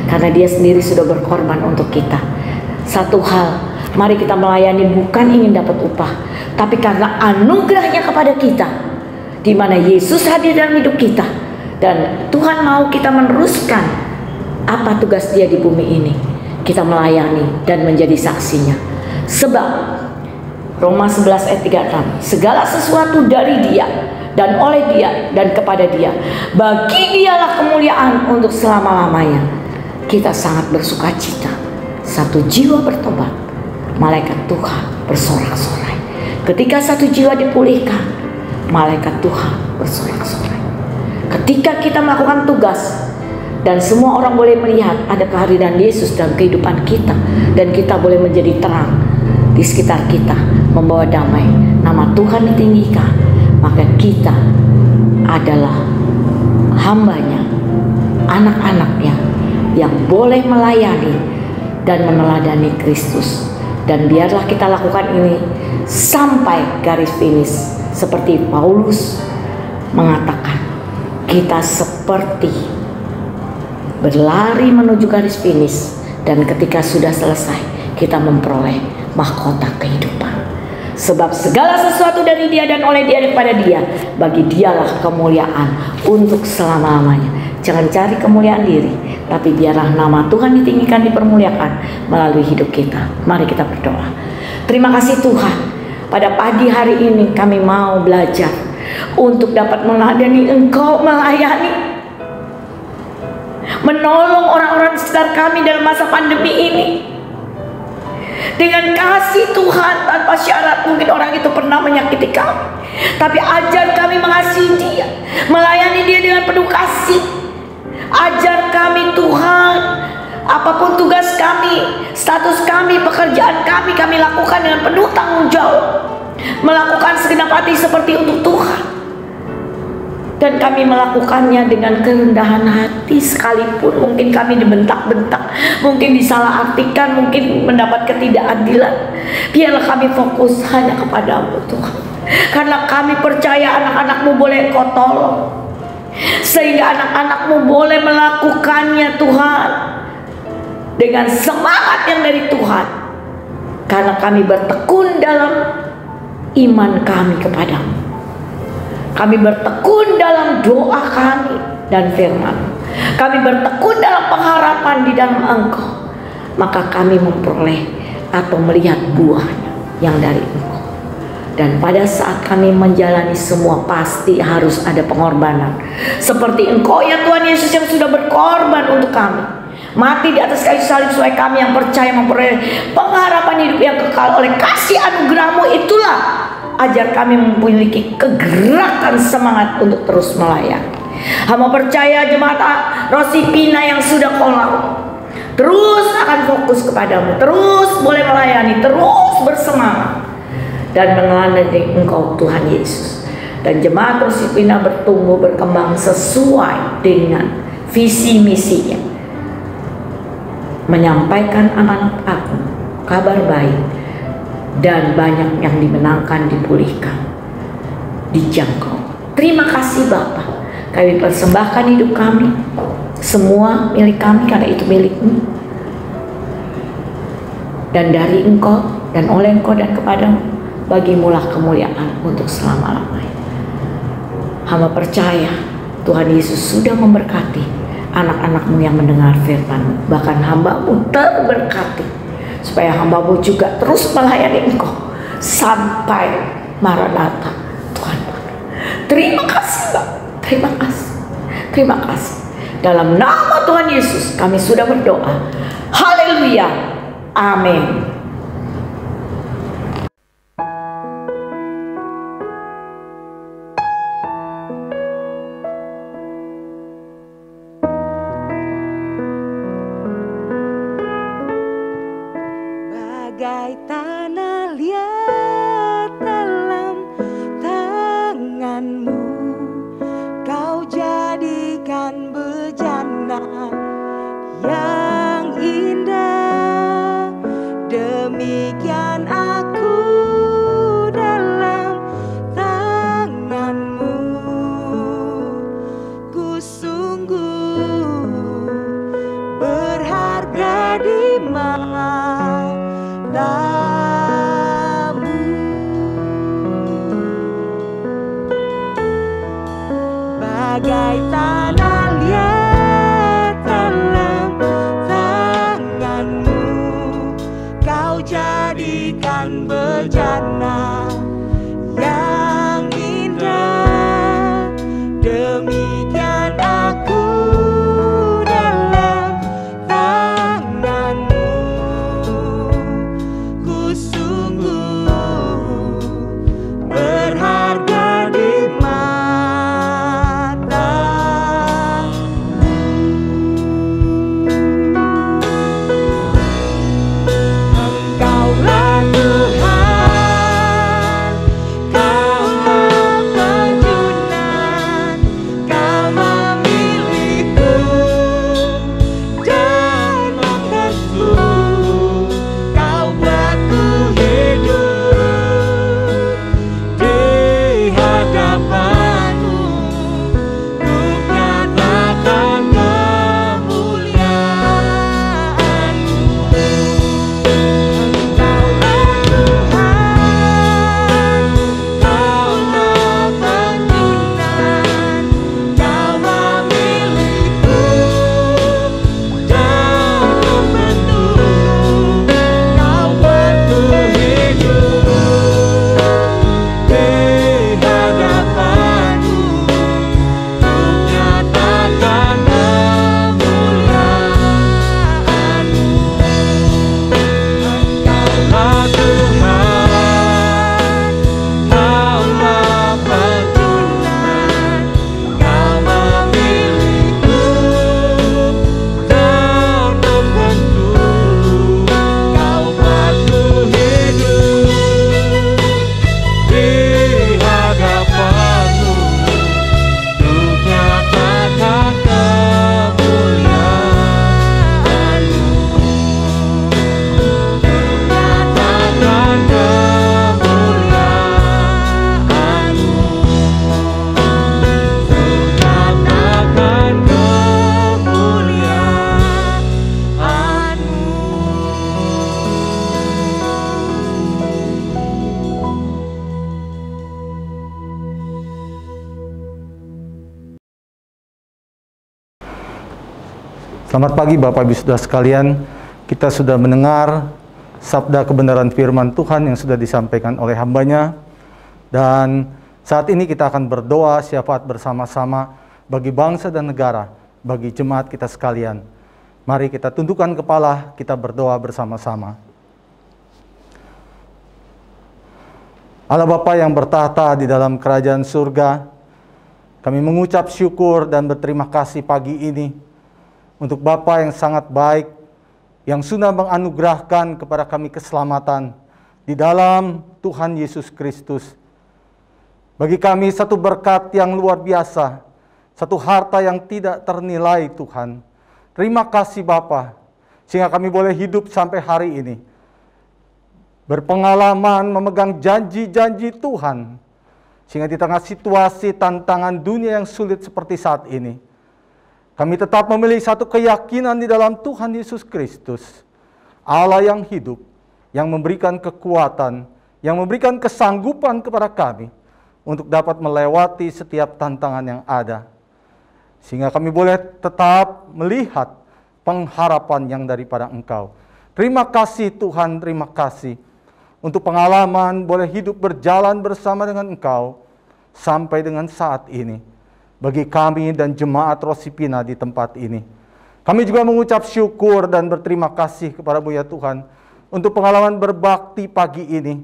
karena Dia sendiri sudah berkorban untuk kita. Satu hal, mari kita melayani bukan ingin dapat upah, tapi karena anugerahnya kepada kita, di mana Yesus hadir dalam hidup kita, dan Tuhan mau kita meneruskan apa tugas Dia di bumi ini. Kita melayani dan menjadi saksinya. Sebab Roma 11 ayat 36, segala sesuatu dari Dia dan oleh Dia dan kepada Dia, bagi Dialah kemuliaan untuk selama-lamanya. Kita sangat bersuka cita. 1 jiwa bertobat, malaikat Tuhan bersorak-sorai. Ketika 1 jiwa dipulihkan, malaikat Tuhan bersorak-sorai. Ketika kita melakukan tugas dan semua orang boleh melihat ada kehadiran Yesus dalam kehidupan kita, dan kita boleh menjadi terang di sekitar kita, membawa damai, nama Tuhan ditinggikan, maka kita adalah hambanya, anak-anaknya yang boleh melayani dan meneladani Kristus. Dan biarlah kita lakukan ini sampai garis finish. Seperti Paulus mengatakan, kita seperti berlari menuju garis finish, dan ketika sudah selesai, kita memperoleh mahkota kehidupan. Sebab segala sesuatu dari Dia dan oleh Dia daripada Dia, bagi Dialah kemuliaan untuk selama-lamanya. Jangan cari kemuliaan diri, tapi biarlah nama Tuhan ditinggikan, dipermuliakan melalui hidup kita. Mari kita berdoa. Terima kasih Tuhan, pada pagi hari ini kami mau belajar untuk dapat meladani Engkau, melayani, menolong orang-orang di sekitar kami dalam masa pandemi ini. Dengan kasih Tuhan tanpa syarat. Mungkin orang itu pernah menyakiti kami, tapi ajar kami mengasihi Dia, melayani Dia dengan penuh kasih. Ajar kami Tuhan, apapun tugas kami, status kami, pekerjaan kami lakukan dengan penuh tanggung jawab, melakukan segenap hati seperti untuk Tuhan. Dan kami melakukannya dengan kerendahan hati, sekalipun mungkin kami dibentak-bentak, mungkin disalahartikan, mungkin mendapat ketidakadilan. Biarlah kami fokus hanya kepada-Mu Tuhan, karena kami percaya anak-anak-Mu boleh Engkau tolong, sehingga anak-anak-Mu boleh melakukannya Tuhan dengan semangat yang dari Tuhan. Karena kami bertekun dalam iman kami kepada-Mu, kami bertekun dalam doa kami dan firman, kami bertekun dalam pengharapan di dalam Engkau, maka kami memperoleh atau melihat buahnya yang dari Engkau. Dan pada saat kami menjalani semua, pasti harus ada pengorbanan. Seperti Engkau ya Tuhan Yesus yang sudah berkorban untuk kami, mati di atas kayu salib supaya kami yang percaya memperoleh pengharapan hidup yang kekal oleh kasih anugerah-Mu. Itulah ajar kami memiliki kegerakan semangat untuk terus melayani. Hamba percaya jemaat Rosipina yang sudah Kau terus akan fokus kepadamu, terus boleh melayani, terus bersemangat dan meneladani Engkau Tuhan Yesus. Dan jemaat Rosipina bertumbuh berkembang sesuai dengan visi misinya, menyampaikan amanat Aku, kabar baik, dan banyak yang dimenangkan, dipulihkan, dijangkau. Terima kasih Bapa, kami persembahkan hidup kami, semua milik kami karena itu milik-Mu, dan dari Engkau dan oleh Engkau dan kepadamu, bagimulah kemuliaan untuk selama-lamanya. Hamba percaya Tuhan Yesus sudah memberkati anak-anak-Mu yang mendengar firman-Mu, bahkan hamba-Mu terberkati, supaya hamba-Mu juga terus melayani Engkau sampai Maranatha Tuhan. Terima kasih Bapak, terima kasih, terima kasih. Dalam nama Tuhan Yesus kami sudah berdoa. Haleluya, amin. Bagai tanah liat dalam tanganmu, Kau jadikan bejana yang indah. Demikian aku dalam tanganmu, ku sungguh berharga di matamu. Bagai tanah liat dalam tanganmu, Kau jadikan bejana yang indah. Demikian aku dalam tanganmu, ku sungguh berharga di Engkaulah Tuhan, Kaulah penjunan, Kau memilihku dan mengasihiku, Kau buatku hidup di hadapan-Mu, ku nyatakan kemuliaan-Mu. Engkaulah Tuhan, Kaulah penjunan, Kau memilihku dan membentukku, Kau buatku hidup di hadapan-Mu, ku nyatakan kemuliaan-Mu. Engkaulah Tuhan, Kaulah penjunan, Kau memilihku dan membentukku, Kau buatku hidup di hadapan-Mu, ku nyatakan kemuliaan-Mu. Nyatakan kemuliaan-Mu, nyatakan Selamat pagi Bapak Ibu Saudara sekalian. Kita sudah mendengar sabda kebenaran firman Tuhan yang sudah disampaikan oleh hambanya. Dan saat ini kita akan berdoa syafaat bersama-sama bagi bangsa dan negara, bagi jemaat kita sekalian. Mari kita tundukkan kepala, kita berdoa bersama-sama. Allah Bapa yang bertahta di dalam kerajaan surga, Kami mengucap syukur dan berterima kasih pagi ini untuk Bapa yang sangat baik, yang sudah menganugerahkan kepada kami keselamatan di dalam Tuhan Yesus Kristus. Bagi kami satu berkat yang luar biasa, satu harta yang tidak ternilai Tuhan. Terima kasih Bapa, sehingga kami boleh hidup sampai hari ini. Berpengalaman memegang janji-janji Tuhan, sehingga di tengah situasi tantangan dunia yang sulit seperti saat ini, kami tetap memiliki satu keyakinan di dalam Tuhan Yesus Kristus, Allah yang hidup, yang memberikan kekuatan, yang memberikan kesanggupan kepada kami untuk dapat melewati setiap tantangan yang ada. Sehingga kami boleh tetap melihat pengharapan yang daripada Engkau. Terima kasih Tuhan, terima kasih untuk pengalaman boleh hidup berjalan bersama dengan Engkau sampai dengan saat ini. Bagi kami dan jemaat Rosipina di tempat ini, kami juga mengucap syukur dan berterima kasih kepadamu ya Tuhan untuk pengalaman berbakti pagi ini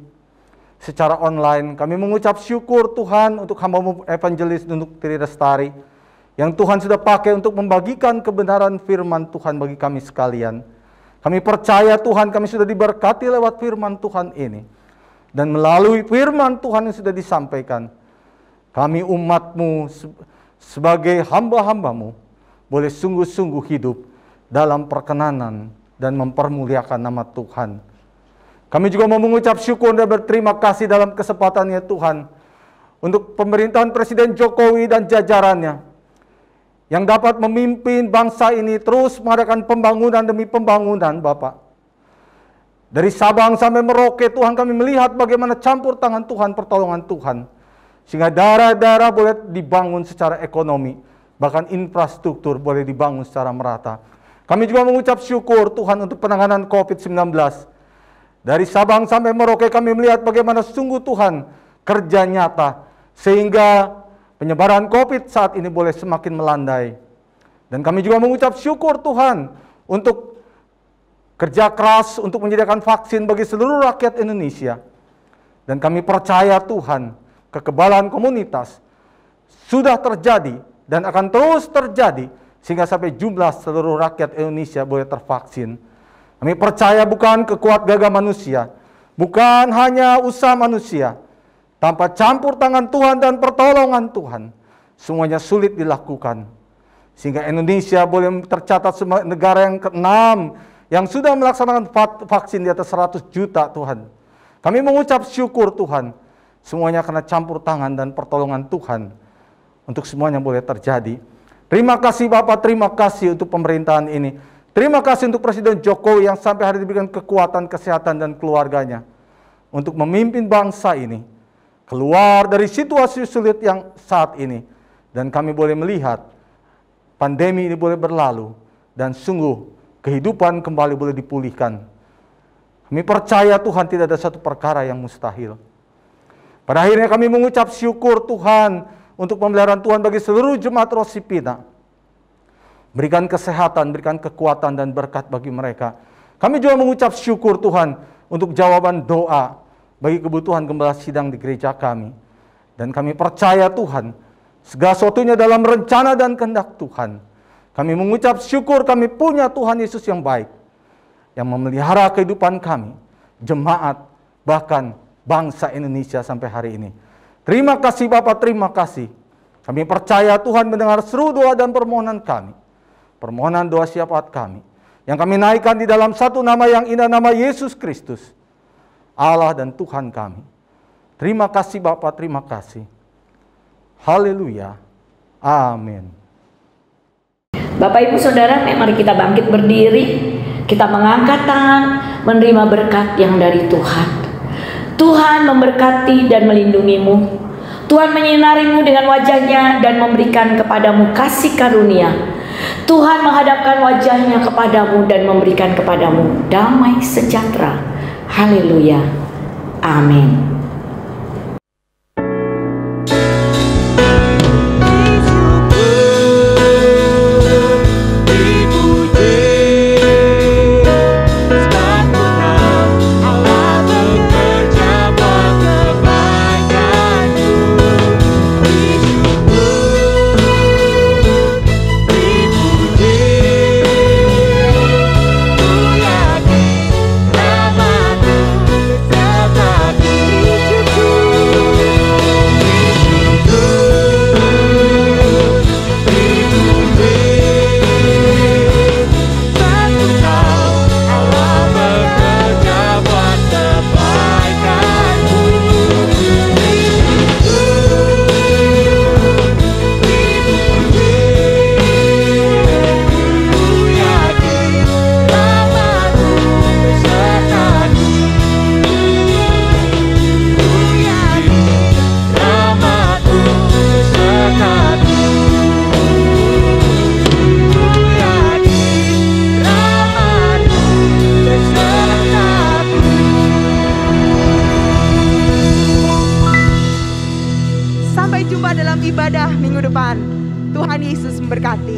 secara online. Kami mengucap syukur Tuhan untuk hamba-Mu evangelis Nunuk Tri Lestari yang Tuhan sudah pakai untuk membagikan kebenaran firman Tuhan bagi kami sekalian. Kami percaya Tuhan kami sudah diberkati lewat firman Tuhan ini, dan melalui firman Tuhan yang sudah disampaikan, kami umat-Mu sebagai hamba-hamba-Mu boleh sungguh-sungguh hidup dalam perkenanan dan mempermuliakan nama Tuhan. Kami juga mau mengucap syukur dan berterima kasih dalam kesempatannya Tuhan untuk pemerintahan Presiden Jokowi dan jajarannya yang dapat memimpin bangsa ini terus mengadakan pembangunan demi pembangunan Bapak. Dari Sabang sampai Merauke Tuhan, kami melihat bagaimana campur tangan Tuhan, pertolongan Tuhan, sehingga daerah-daerah boleh dibangun secara ekonomi, bahkan infrastruktur boleh dibangun secara merata. Kami juga mengucap syukur Tuhan untuk penanganan COVID-19. Dari Sabang sampai Merauke kami melihat bagaimana sungguh Tuhan kerja nyata, sehingga penyebaran COVID saat ini boleh semakin melandai. Dan kami juga mengucap syukur Tuhan untuk kerja keras untuk menyediakan vaksin bagi seluruh rakyat Indonesia. Dan kami percaya Tuhan, kekebalan komunitas sudah terjadi dan akan terus terjadi sehingga sampai jumlah seluruh rakyat Indonesia boleh tervaksin. Kami percaya bukan kekuatan gagah manusia, bukan hanya usaha manusia, tanpa campur tangan Tuhan dan pertolongan Tuhan, semuanya sulit dilakukan. Sehingga Indonesia boleh tercatat sebagai negara yang ke-6 yang sudah melaksanakan vaksin di atas 100 juta Tuhan. Kami mengucap syukur Tuhan, semuanya karena campur tangan dan pertolongan Tuhan untuk semuanya boleh terjadi. Terima kasih Bapak, terima kasih untuk pemerintahan ini. Terima kasih untuk Presiden Jokowi yang sampai hari ini diberikan kekuatan, kesehatan dan keluarganya untuk memimpin bangsa ini keluar dari situasi sulit yang saat ini. Dan kami boleh melihat pandemi ini boleh berlalu dan sungguh kehidupan kembali boleh dipulihkan. Kami percaya Tuhan tidak ada satu perkara yang mustahil. Pada akhirnya kami mengucap syukur Tuhan untuk pemeliharaan Tuhan bagi seluruh jemaat Rosipina. Berikan kesehatan, berikan kekuatan dan berkat bagi mereka. Kami juga mengucap syukur Tuhan untuk jawaban doa bagi kebutuhan gembala sidang di gereja kami. Dan kami percaya Tuhan, segala sesuatunya dalam rencana dan kehendak Tuhan. Kami mengucap syukur kami punya Tuhan Yesus yang baik, yang memelihara kehidupan kami, jemaat, bahkan bangsa Indonesia sampai hari ini. Terima kasih Bapak, terima kasih. Kami percaya Tuhan mendengar seru doa dan permohonan kami. Permohonan doa syafaat kami, yang kami naikkan di dalam satu nama yang indah, nama Yesus Kristus, Allah dan Tuhan kami. Terima kasih Bapak, terima kasih. Haleluya. Amin. Bapak Ibu Saudara, mari kita bangkit berdiri. Kita mengangkat tangan, menerima berkat yang dari Tuhan. Tuhan memberkati dan melindungimu. Tuhan menyinarimu dengan wajahnya dan memberikan kepadamu kasih karunia. Tuhan menghadapkan wajahnya kepadamu dan memberikan kepadamu damai sejahtera. Haleluya. Amin. Yesus memberkati.